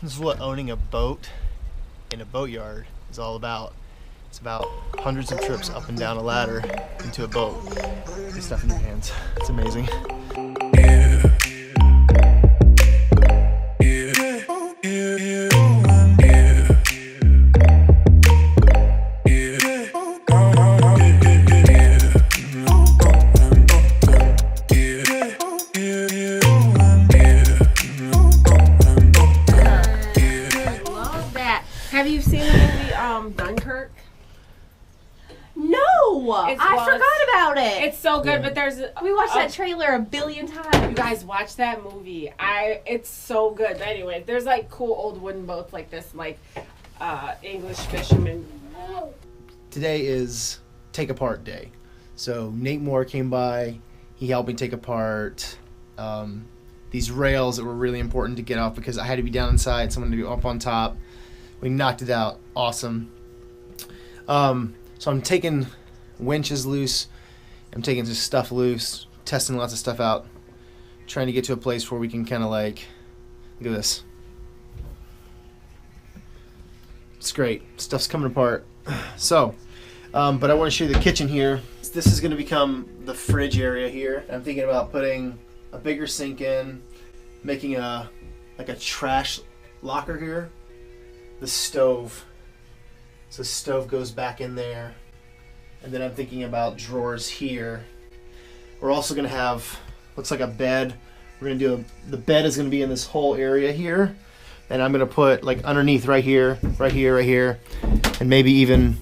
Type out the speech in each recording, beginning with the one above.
This is what owning a boat in a boatyard is all about. It's about hundreds of trips up and down a ladder into a boat. Get stuff in your hands. It's amazing. Have you seen the movie Dunkirk? No! I forgot about it. It's so good, but we watched that trailer a billion times. You guys watch that movie. It's so good. But anyway, there's like cool old wooden boats like this, like English fishermen. Today is take apart day. So Nate Moore came by. He helped me take apart these rails that were really important to get off because I had to be down inside, someone to be up on top. We knocked it out. Awesome. So I'm taking winches loose. I'm taking just stuff loose, testing lots of stuff out, trying to get to a place where we can kind of like, look at this. It's great. Stuff's coming apart. So, but I want to show you the kitchen here. This is going to become the fridge area here. I'm thinking about putting a bigger sink in, making like a trash locker here. The stove. So the stove goes back in there. And then I'm thinking about drawers here. We're also going to have, looks like a bed. We're going to do the bed is going to be in this whole area here. And I'm going to put like underneath right here, right here, right here. And maybe even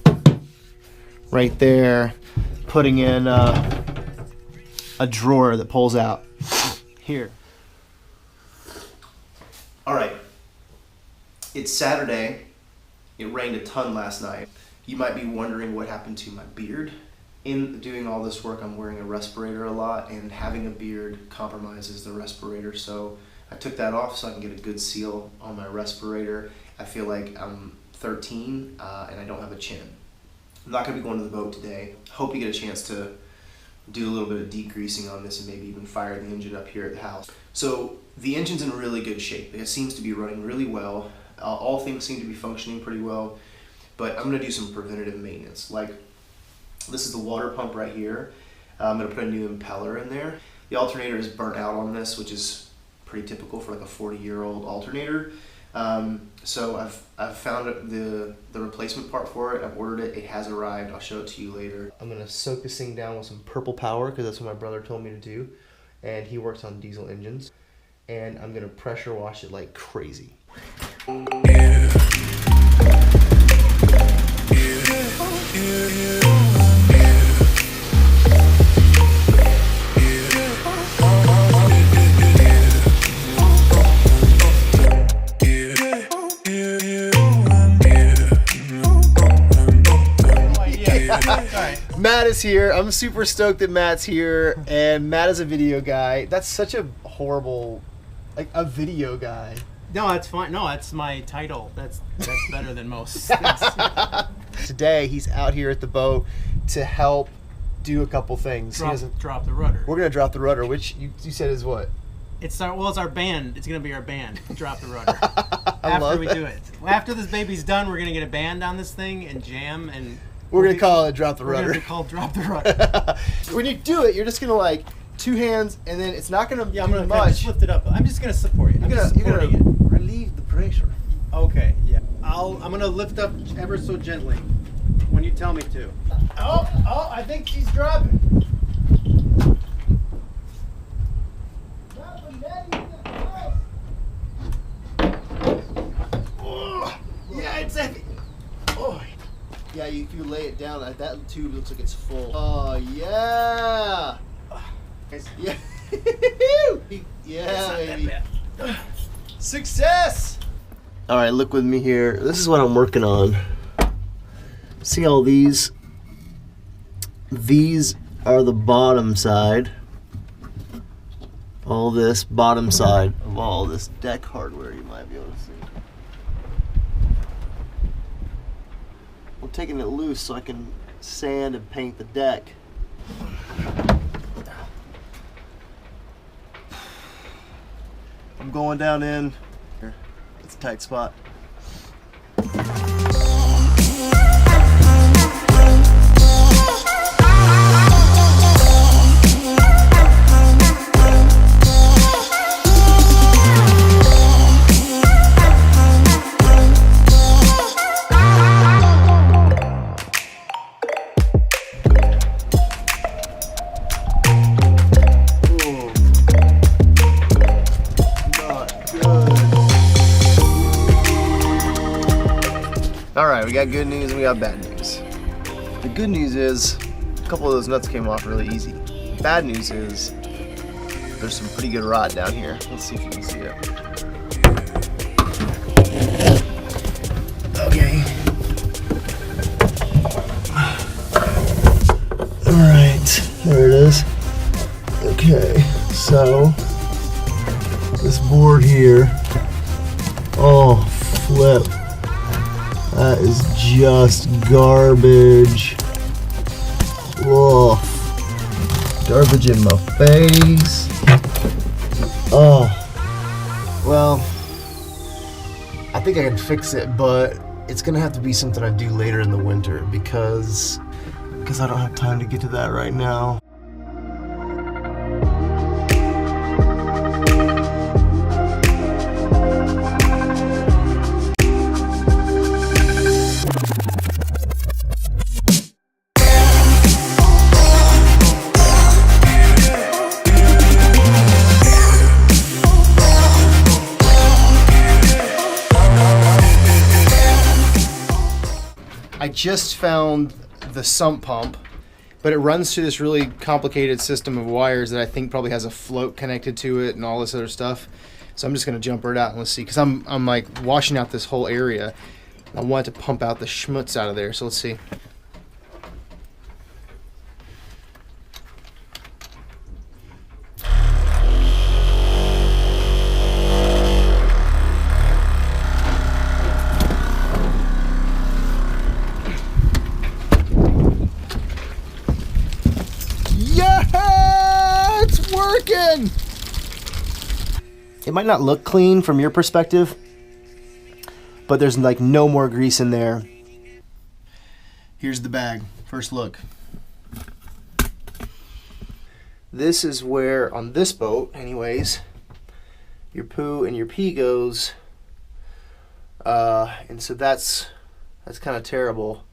right there, putting in a drawer that pulls out here. All right. It's Saturday. It rained a ton last night. You might be wondering what happened to my beard. In doing all this work, I'm wearing a respirator a lot, and having a beard compromises the respirator. So I took that off so I can get a good seal on my respirator. I feel like I'm 13 and I don't have a chin. I'm not going to be going to the boat today. Hope you get a chance to do a little bit of degreasing on this and maybe even fire the engine up here at the house. So the engine's in really good shape. It seems to be running really well. All things seem to be functioning pretty well, but I'm going to do some preventative maintenance. Like, this is the water pump right here. I'm going to put a new impeller in there. The alternator is burnt out on this, which is pretty typical for like a 40-year-old alternator. So I've found the replacement part for it. I've ordered it. It has arrived. I'll show it to you later. I'm going to soak this thing down with some purple power because that's what my brother told me to do, and he works on diesel engines. And I'm going to pressure wash it like crazy. Matt is here. I'm super stoked that Matt's here, and Matt is a video guy. That's such a horrible, like a video guy. No, that's fine. No, that's my title. That's better than most. Today he's out here at the boat to help do a couple things. Drop the rudder. We're gonna drop the rudder, which you said is what? It's our band. It's gonna be our band. Drop the rudder. After we do it. After this baby's done, we're gonna get a band on this thing and jam, and we're gonna call it Drop the Rudder. We're gonna call it Drop the Rudder. When you do it, you're just gonna like two hands, and then it's not gonna I'm gonna just lift it up. I'm just gonna support you. You're gonna relieve the pressure. Okay, yeah. I'm gonna lift up ever so gently when you tell me to. Oh, I think she's dropping. Oh, yeah, it's heavy. Oh, yeah. If you lay it down, that tube looks like it's full. Oh yeah. Yeah. Yeah, baby. Success! Alright, look with me here. This is what I'm working on. See all these? These are the bottom side. All this bottom side of all this deck hardware you might be able to see. We're taking it loose so I can sand and paint the deck. I'm going down in. It's a tight spot. Alright, we got good news and we got bad news. The good news is a couple of those nuts came off really easy. Bad news is there's some pretty good rot down here. Let's see if you can see it. Okay. Alright, there it is. Okay, so this board here, oh flip. That is just garbage. Whoa. Garbage in my face. Oh. Well, I think I can fix it, but it's gonna have to be something I do later in the winter because I don't have time to get to that right now. I just found the sump pump, but it runs through this really complicated system of wires that I think probably has a float connected to it and all this other stuff. So I'm just gonna jump right out and let's see, because I'm like washing out this whole area. I want to pump out the schmutz out of there, so let's see. Working. It might not look clean from your perspective, but there's like no more grease in there. Here's the bag. First look. This is where, on this boat anyways, your poo and your pee goes. And so that's kind of terrible.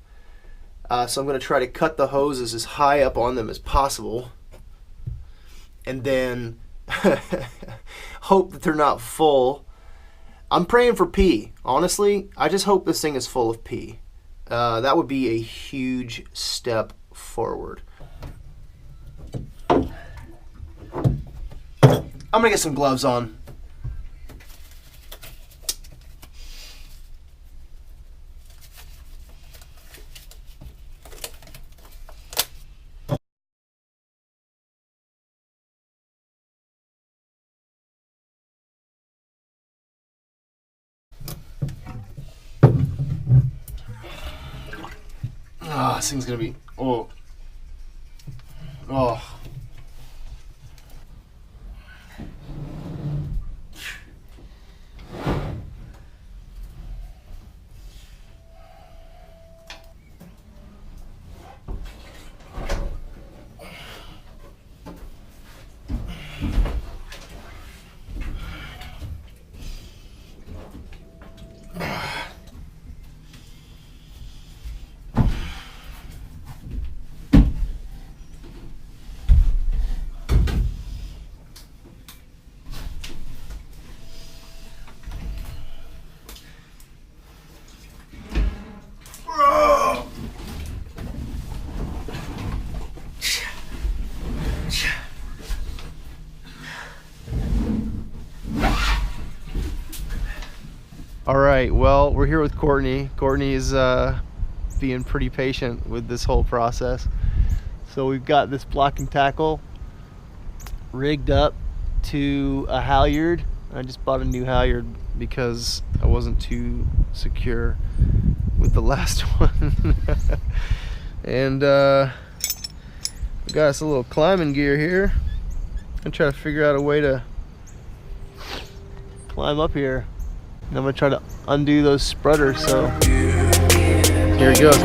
So I'm going to try to cut the hoses as high up on them as possible. And then hope that they're not full. I'm praying for pee. Honestly, I just hope this thing is full of pee. That would be a huge step forward. I'm gonna get some gloves on. Ah, this thing's gonna be, oh. All right, well, we're here with Courtney. Courtney is being pretty patient with this whole process. So we've got this block and tackle rigged up to a halyard. I just bought a new halyard because I wasn't too secure with the last one. And we got us a little climbing gear here. I'm trying to figure out a way to climb up here. And I'm gonna try to undo those spreaders, so here it goes.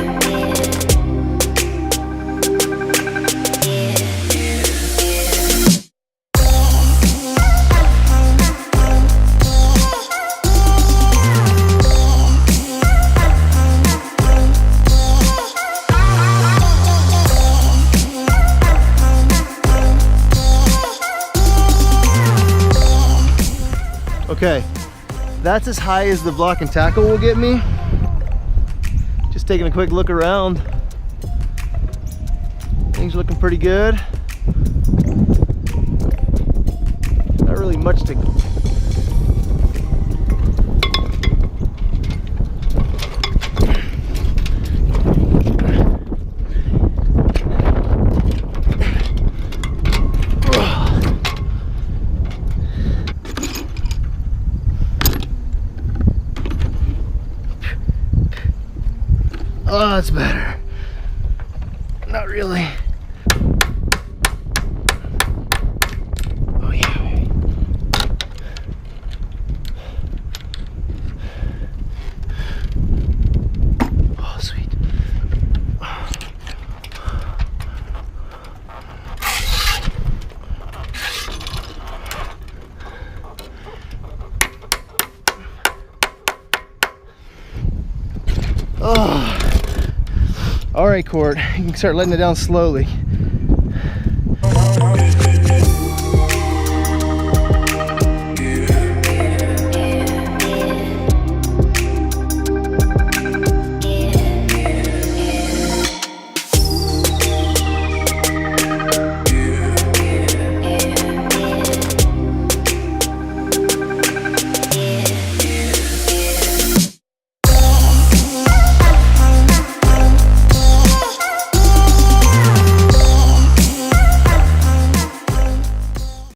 Okay, that's as high as the block and tackle will get me. Just taking a quick look around. Things are looking pretty good. Not really much to... Oh, that's better. Not really. Oh yeah, baby. Oh, sweet. Oh. All right, Court, you can start letting it down slowly.